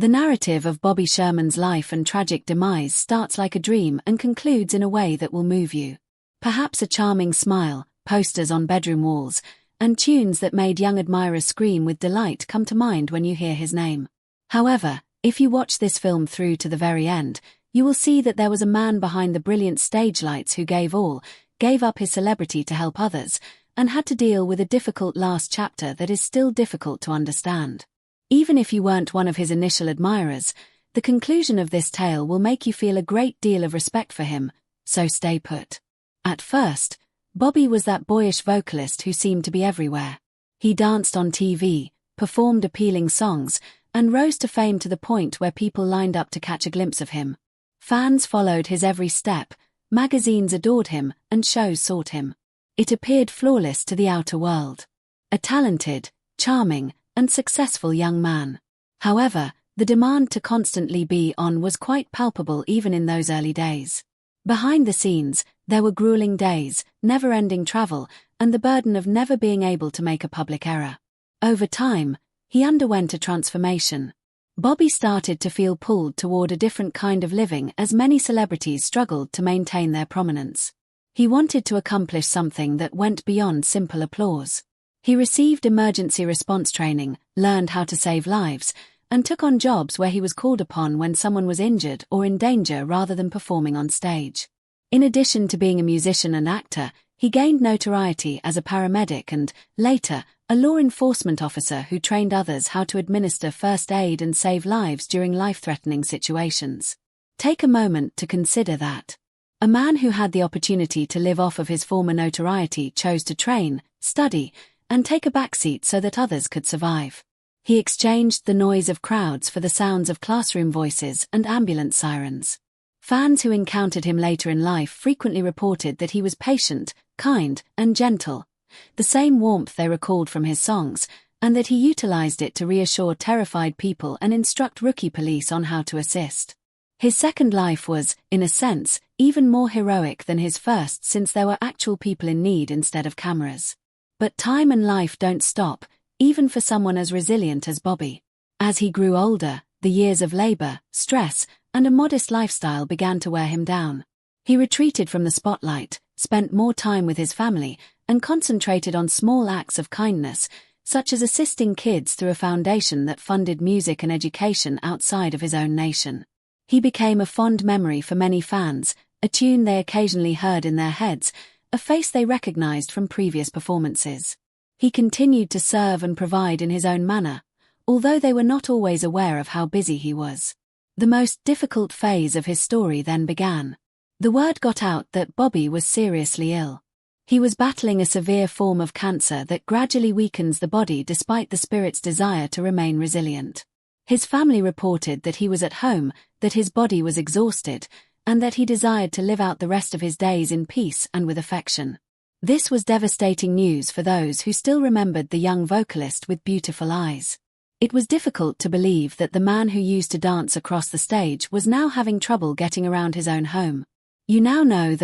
The narrative of Bobby Sherman's life and tragic demise starts like a dream and concludes in a way that will move you. Perhaps a charming smile, posters on bedroom walls, and tunes that made young admirers scream with delight come to mind when you hear his name. However, if you watch this film through to the very end, you will see that there was a man behind the brilliant stage lights who gave up his celebrity to help others, and had to deal with a difficult last chapter that is still difficult to understand. Even if you weren't one of his initial admirers, the conclusion of this tale will make you feel a great deal of respect for him, so stay put. At first, Bobby was that boyish vocalist who seemed to be everywhere. He danced on TV, performed appealing songs, and rose to fame to the point where people lined up to catch a glimpse of him. Fans followed his every step, magazines adored him, and shows sought him. It appeared flawless to the outer world. A talented, charming, and successful young man. However, the demand to constantly be on was quite palpable even in those early days. Behind the scenes, there were grueling days, never-ending travel, and the burden of never being able to make a public error. Over time, he underwent a transformation. Bobby started to feel pulled toward a different kind of living as many celebrities struggled to maintain their prominence. He wanted to accomplish something that went beyond simple applause. He received emergency response training, learned how to save lives, and took on jobs where he was called upon when someone was injured or in danger rather than performing on stage. In addition to being a musician and actor, he gained notoriety as a paramedic and, later, a law enforcement officer who trained others how to administer first aid and save lives during life-threatening situations. Take a moment to consider that. A man who had the opportunity to live off of his former notoriety chose to train, study, and take a backseat so that others could survive. He exchanged the noise of crowds for the sounds of classroom voices and ambulance sirens. Fans who encountered him later in life frequently reported that he was patient, kind, and gentle, the same warmth they recalled from his songs, and that he utilized it to reassure terrified people and instruct rookie police on how to assist. His second life was, in a sense, even more heroic than his first since there were actual people in need instead of cameras. But time and life don't stop, even for someone as resilient as Bobby. As he grew older, the years of labor, stress, and a modest lifestyle began to wear him down. He retreated from the spotlight, spent more time with his family, and concentrated on small acts of kindness, such as assisting kids through a foundation that funded music and education outside of his own nation. He became a fond memory for many fans, a tune they occasionally heard in their heads, a face they recognized from previous performances. He continued to serve and provide in his own manner, although they were not always aware of how busy he was. The most difficult phase of his story then began. The word got out that Bobby was seriously ill. He was battling a severe form of cancer that gradually weakens the body despite the spirit's desire to remain resilient. His family reported that he was at home, that his body was exhausted, and that he desired to live out the rest of his days in peace and with affection. This was devastating news for those who still remembered the young vocalist with beautiful eyes. It was difficult to believe that the man who used to dance across the stage was now having trouble getting around his own home. You now know that